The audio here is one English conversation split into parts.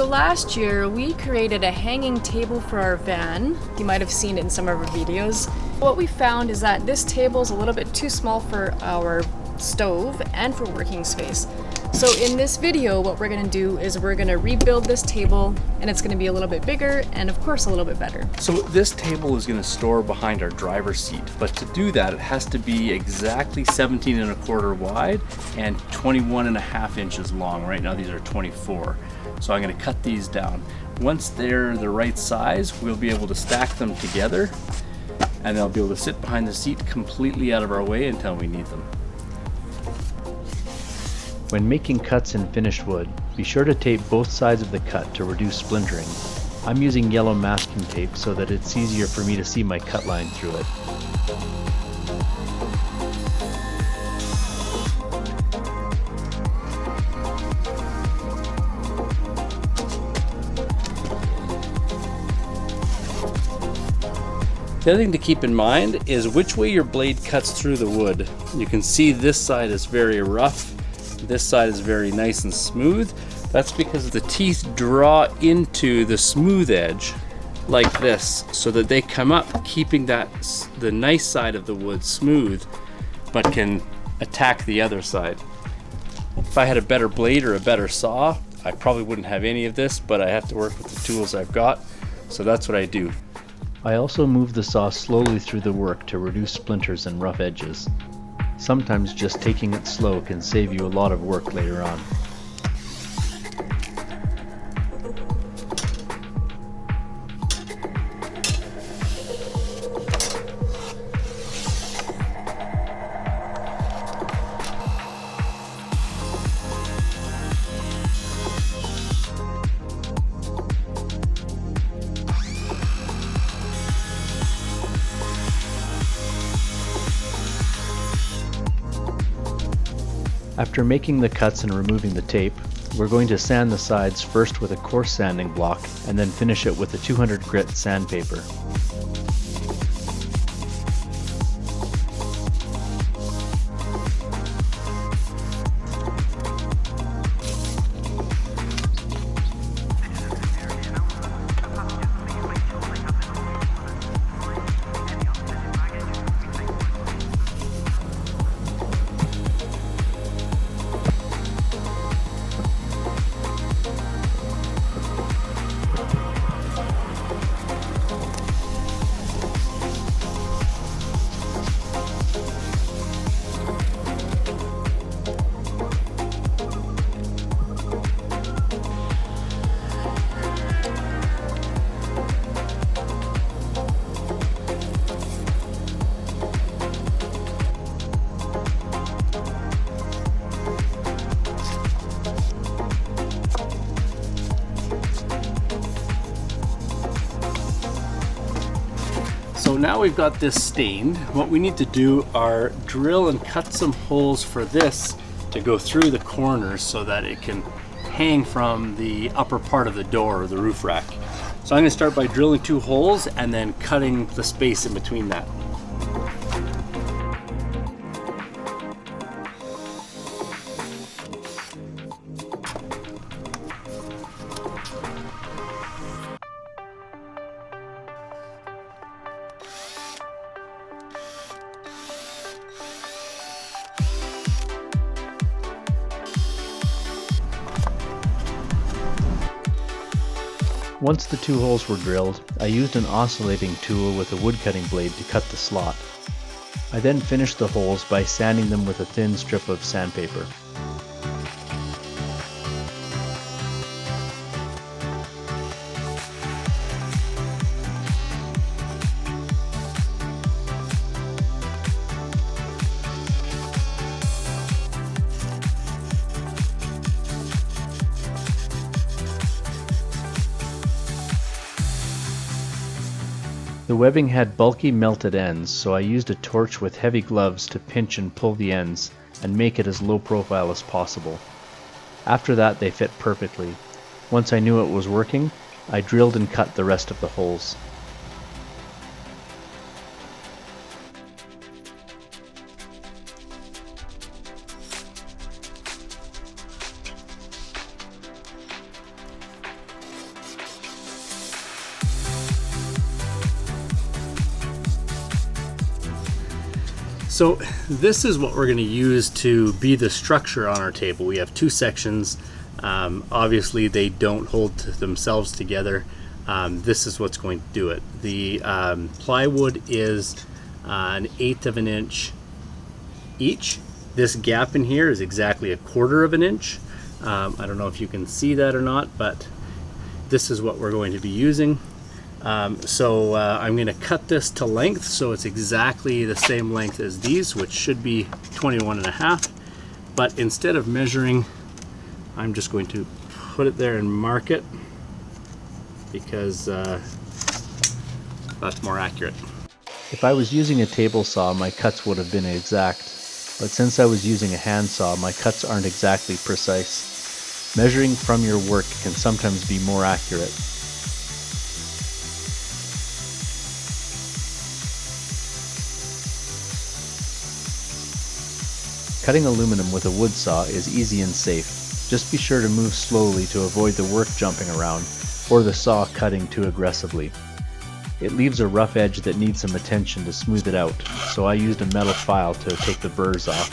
So last year we created a hanging table for our van. You might have seen it in some of our videos. What we found is that this table is a little bit too small for our stove and for working space. So in this video, what we're gonna do is we're gonna rebuild this table, and it's gonna be a little bit bigger and of course a little bit better. So this table is gonna store behind our driver's seat, but to do that, it has to be exactly 17¼ wide and 21½ inches long. Right now, these are 24. So I'm gonna cut these down. Once they're the right size, we'll be able to stack them together, and they'll be able to sit behind the seat completely out of our way until we need them. When making cuts in finished wood, be sure to tape both sides of the cut to reduce splintering. I'm using yellow masking tape so that it's easier for me to see my cut line through it. The other thing to keep in mind is which way your blade cuts through the wood. You can see this side is very rough, this side is very nice and smooth. That's because the teeth draw into the smooth edge like this, so that they come up keeping the nice side of the wood smooth, but can attack the other side. If I had a better blade or a better saw, I probably wouldn't have any of this, but I have to work with the tools I've got, so that's what I do. I also move the saw slowly through the work to reduce splinters and rough edges. Sometimes just taking it slow can save you a lot of work later on. After making the cuts and removing the tape, we're going to sand the sides first with a coarse sanding block and then finish it with a 200 grit sandpaper. So now we've got this stained, what we need to do are drill and cut some holes for this to go through the corners so that it can hang from the upper part of the door or the roof rack. So I'm going to start by drilling 2 holes and then cutting the space in between that. Once the 2 holes were drilled, I used an oscillating tool with a wood cutting blade to cut the slot. I then finished the holes by sanding them with a thin strip of sandpaper. The webbing had bulky melted ends, so I used a torch with heavy gloves to pinch and pull the ends and make it as low profile as possible. After that, they fit perfectly. Once I knew it was working, I drilled and cut the rest of the holes. So this is what we're going to use to be the structure on our table. We have two sections. Obviously they don't hold themselves together. This is what's going to do it. The plywood is an 1/8 of an inch each. This gap in here is exactly 1/4 of an inch. I don't know if you can see that or not, but this is what we're going to be using. I'm going to cut this to length so it's exactly the same length as these, which should be 21.5. But instead of measuring, I'm just going to put it there and mark it because that's more accurate. If I was using a table saw, my cuts would have been exact, but since I was using a handsaw, my cuts aren't exactly precise. Measuring from your work can sometimes be more accurate. Cutting aluminum with a wood saw is easy and safe. Just be sure to move slowly to avoid the work jumping around or the saw cutting too aggressively. It leaves a rough edge that needs some attention to smooth it out, so I used a metal file to take the burrs off.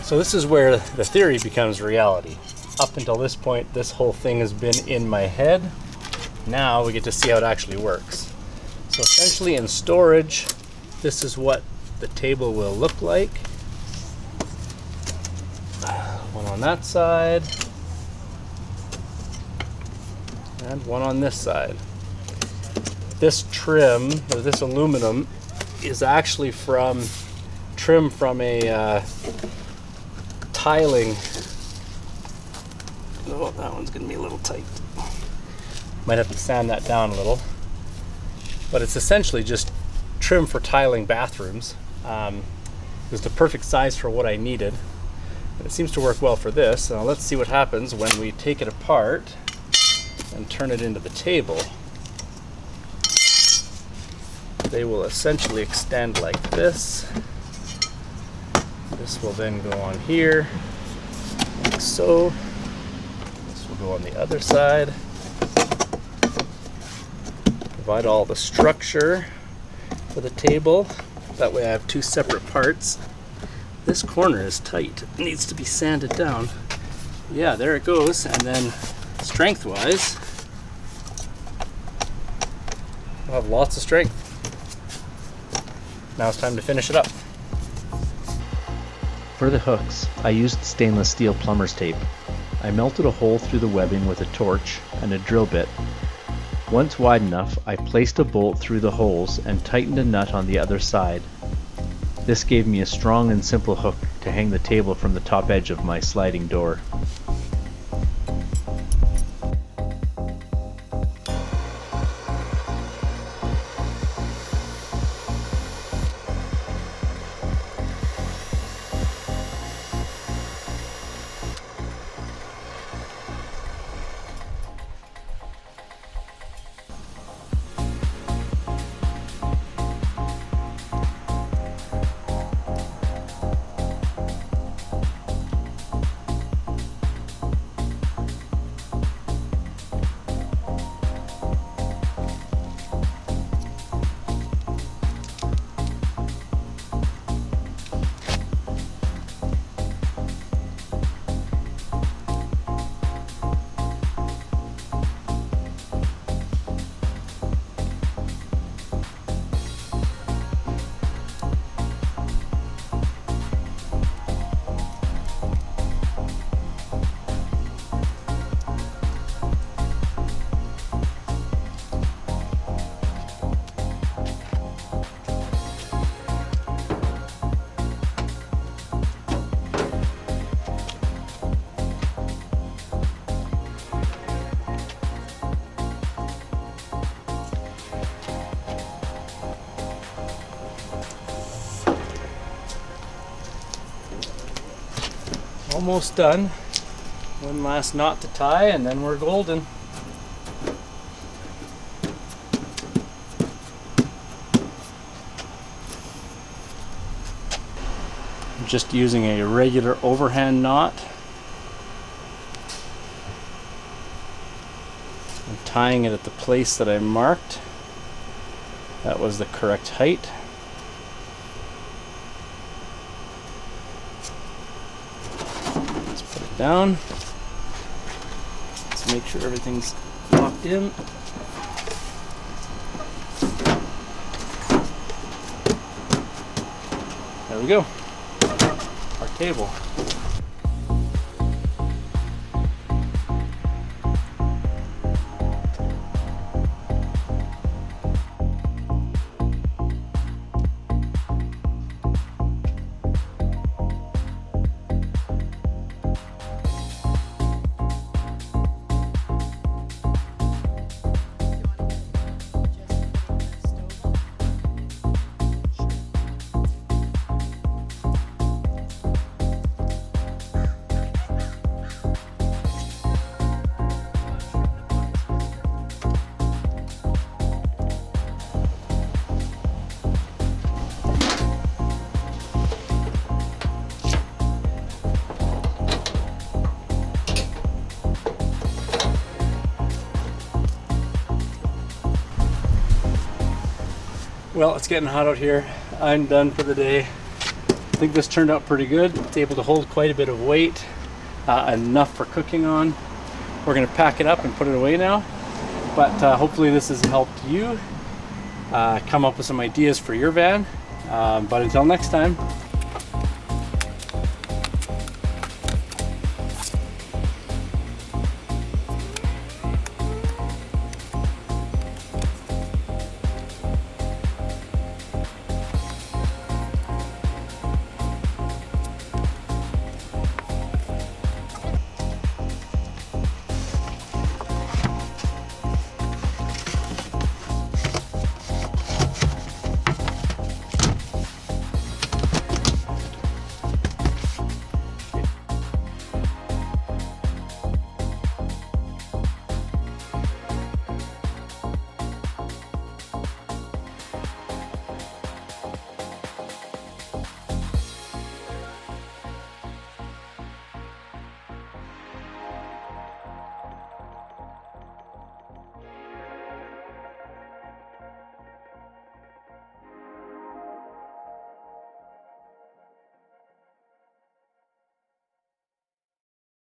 So this is where the theory becomes reality. Up until this point, this whole thing has been in my head. Now we get to see how it actually works. So essentially in storage, this is what the table will look like. One on that side, and one on this side. This trim, or this aluminum, is actually trim from a tiling. Oh, that one's gonna be a little tight. Might have to sand that down a little. But it's essentially just trim for tiling bathrooms. It was the perfect size for what I needed. And it seems to work well for this. Now let's see what happens when we take it apart and turn it into the table. They will essentially extend like this. This will then go on here, like so. This will go on the other side. Provide all the structure for the table. That way I have two separate parts. This corner is tight. It needs to be sanded down. Yeah, there it goes. And then strength-wise, I'll have lots of strength. Now it's time to finish it up. For the hooks, I used stainless steel plumber's tape. I melted a hole through the webbing with a torch and a drill bit. Once wide enough, I placed a bolt through the holes and tightened a nut on the other side. This gave me a strong and simple hook to hang the table from the top edge of my sliding door. Almost done. One last knot to tie and then we're golden. just using a regular overhand knot. I'm tying it at the place that I marked. That was the correct height. Let's put it down. Let's make sure everything's locked in. There we go. Our table. Well, it's getting hot out here. I'm done for the day. I think this turned out pretty good. It's able to hold quite a bit of weight, enough for cooking on. We're gonna pack it up and put it away now. But hopefully this has helped you come up with some ideas for your van. But until next time,